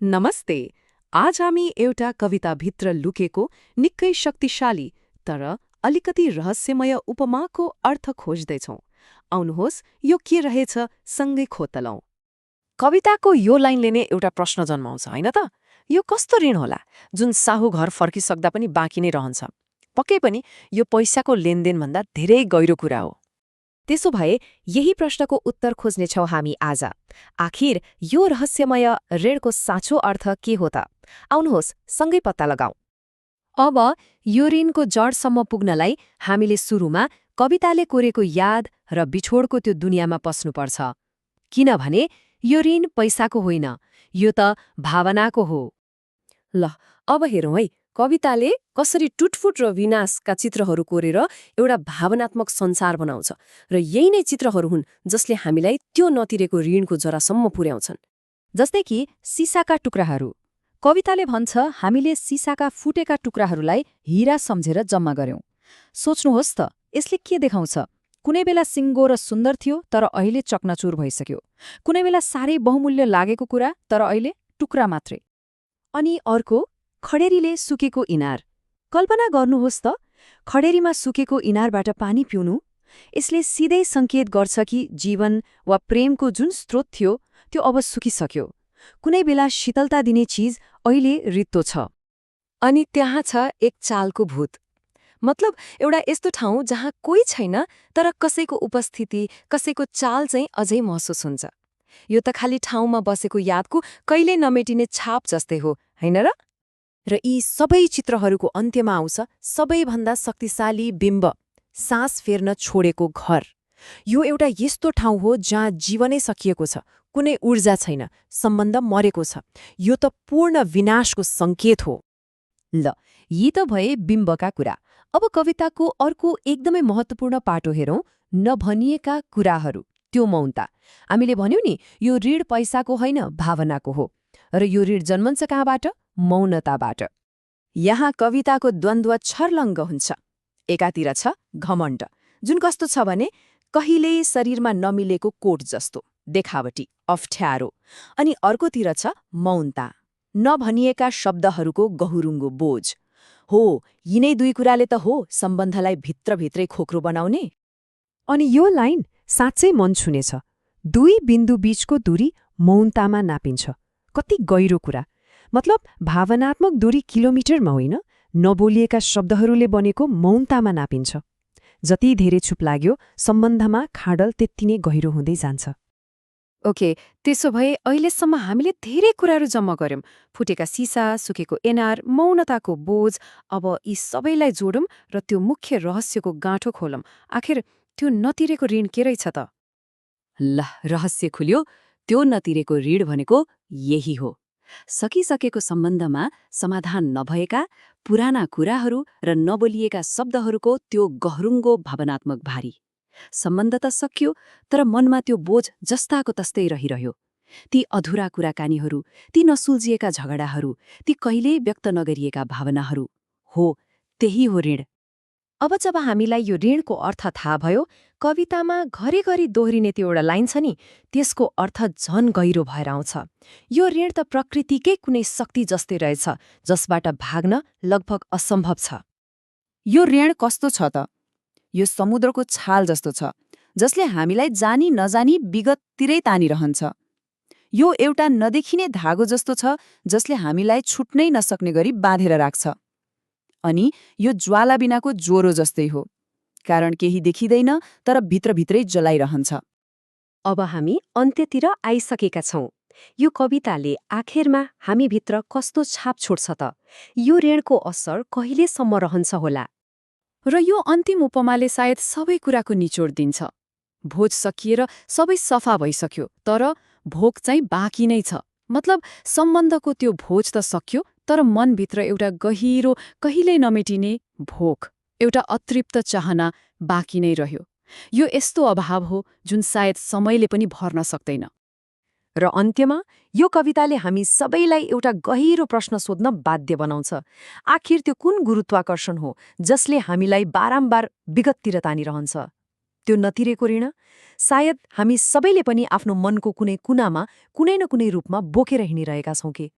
नमस्ते। आज हामी एउटा कविताभित्र लुकेको निकै शक्तिशाली तर अलिकति रहस्यमय उपमाको अर्थ खोज्दैछौँ। आउनुहोस् यो के रहेछ सँगै खोतलौँ। कविताको यो लाइनले नै एउटा प्रश्न जन्माउँछ होइन त? यो कस्तो ऋण होला जुन साहु घर फर्किसक्दा पनि बाँकी नै रहन्छ? पक्कै पनि यो पैसाको लेनदेनभन्दा धेरै गहिरो कुरा हो। त्यसो भए यही प्रश्नको उत्तर खोज्नेछौँ हामी आज। आखिर यो रहस्यमय ऋणको साँचो अर्थ के हो त? आउनुहोस् सँगै पत्ता लगाऊ। अब यो ऋणको जडसम्म पुग्नलाई हामीले सुरुमा कविताले कोरेको याद र बिछोडको त्यो दुनियाँमा पस्नुपर्छ। किनभने यो ऋण पैसाको होइन, यो त भावनाको हो। ल अब हेरौँ है, कविताले कसरी टुटफुट र विनाशका चित्रहरू कोरेर एउटा भावनात्मक संसार बनाउँछ र यही नै चित्रहरू हुन् जसले हामीलाई त्यो नतिरेको ऋणको जरासम्म पुर्याउँछन्। जस्तै कि सिसाका टुक्राहरू। कविताले भन्छ हामीले सिसाका फुटेका टुक्राहरूलाई हीरा सम्झेर जम्मा गर्यौं। सोच्नुहोस् त, यसले के देखाउँछ? कुनै बेला सिङ्गो र सुन्दर थियो तर अहिले चकनाचुर भइसक्यो। कुनै बेला साह्रै बहुमूल्य लागेको कुरा तर अहिले टुक्रा मात्रै। अनि अर्को, खडेरीले सुकेको इनार। कल्पना गर्नुहोस् त, खडेरीमा सुकेको इनारबाट पानी पिउनु। यसले सिधै सङ्केत गर्छ कि जीवन वा प्रेमको जुन स्रोत थियो त्यो अब सुकिसक्यो। कुनै बेला शीतलता दिने चिज अहिले रित्तो छ। अनि त्यहाँ छ एक चालको भूत। मतलब एउटा यस्तो ठाउँ जहाँ कोही छैन तर कसैको उपस्थिति, कसैको चाल चाहिँ अझै महसुस हुन्छ। यो त खालि ठाउँमा बसेको यादको कहिल्यै नमेटिने छाप जस्तै हो, होइन र? र यी सबै चित्रहरूको अन्त्यमा आउँछ सबैभन्दा शक्तिशाली बिम्ब, सास फेर्न छोडेको घर। यो एउटा यस्तो ठाउँ हो जहाँ जीवनै सकिएको छ, कुनै ऊर्जा छैन, सम्बन्ध मरेको छ। यो त पूर्ण विनाशको सङ्केत हो। ल, यी त भए बिम्बका कुरा। अब कविताको अर्को एकदमै महत्त्वपूर्ण पाटो हेरौँ, नभनिएका कुराहरू, त्यो मौनता। हामीले भन्यौं नि, यो ऋण पैसाको होइन, भावनाको हो। र यो ऋण जन्मन्छ कहाँबाट? मौनताबाट। यहाँ कविताको द्वन्द्व छर्लङ्ग हुन्छ। एकातिर छ घमण्ड, जुन कस्तो छ भने कहिल्यै शरीरमा नमिलेको कोट जस्तो, देखावटी, अप्ठ्यारो। अनि अर्कोतिर छ मौनता, नभनिएका शब्दहरूको गहुरुङ्गो बोझ। हो, यिनै दुई कुराले त हो सम्बन्धलाई भित्रभित्रै खोक्रो बनाउने। अनि यो लाइन साँच्चै मन छुनेछ। दुई बिन्दु बीचको दूरी मौनतामा नापिन्छ। कति गहिरो कुरा! मतलब भावनात्मक दूरी किलोमिटरमा होइन, नबोलिएका शब्दहरूले बनेको मौनतामा नापिन्छ। जति धेरै चुप लाग्यो, सम्बन्धमा खाडल त्यति नै गहिरो हुँदै जान्छ। ओके, त्यसो भए अहिलेसम्म हामीले धेरै कुराहरू जम्मा गर्यौं। फुटेका सिसा, सुकेको एनार, मौनताको बोझ। अब यी सबैलाई जोडौं र त्यो मुख्य रहस्यको गाँठो खोलौं। आखिर त्यो नतिरेको ऋण के रहेछ त? ल, रहस्य खुल्यो। त्यो नतिरेको ऋण भनेको यही हो। सकिसकेको सम्बन्धमा समाधान नभएका पुराना कुराहरू र नबोलिएका शब्दहरूको त्यो गह्रुङ्गो भावनात्मक भारी। सम्बन्ध त सकियो, तर मनमा त्यो बोझ जस्ताको तस्तै रहिरह्यो। ती अधुरा कुराकानीहरू, ती नसुल्झिएका झगडाहरू, ती कहिल्यै व्यक्त नगरिएका भावनाहरू। हो, त्यही हो ऋण। अब जब हामीलाई यो ऋणको अर्थ थाहा भयो, कवितामा घरिघरि दोहोरिने त्यो एउटा लाइन छ नि, त्यसको अर्थ झन गहिरो भएर आउँछ। यो ऋण त प्रकृतिकै कुनै शक्ति जस्तै रहेछ, जसबाट भाग्न लगभग असम्भव छ। यो ऋण कस्तो छ त? यो समुद्रको छाल जस्तो छ, जसले हामीलाई जानी नजानी विगततिरै तानिरहन्छ। यो एउटा नदेखिने धागो जस्तो छ, जसले हामीलाई छुट्नै नसक्ने गरी बाँधेर राख्छ। अनि यो ज्वाला बिनाको ज्वरो जस्तै हो, कारण केही देखिँदैन तर भित्रभित्रै जलाइरहन्छ। अब हामी अन्त्यतिर आइसकेका छौं। यो कविताले आखिरमा हामीभित्र कस्तो छाप छोड्छ त? यो ऋणको असर कहिलेसम्म रहन्छ होला? र यो अन्तिम उपमाले सायद सबै कुराको निचोड दिन्छ। भोज सकिएर सबै सफा भइसक्यो, तर भोक चाहिँ बाँकी नै छ। मतलब सम्बन्धको त्यो भोज त सक्यो, तर मनभित्र एउटा गहिरो, कहिल्यै नमेटिने भोक, एउटा अतृप्त चाहना बाँकी नै रह्यो। यो यस्तो अभाव हो जुन सायद समयले पनि भर्न सक्दैन। र अन्त्यमा यो कविताले हामी सबैलाई एउटा गहिरो प्रश्न सोध्न बाध्य बनाउँछ। आखिर त्यो कुन गुरुत्वाकर्षण हो जसले हामीलाई बारम्बार विगततिर तानिरहन्छ? त्यो नतिरेको ऋण सायद हामी सबैले पनि आफ्नो मनको कुनै कुनामा कुनै न कुनै रूपमा बोकेर हिँडिरहेका छौं के?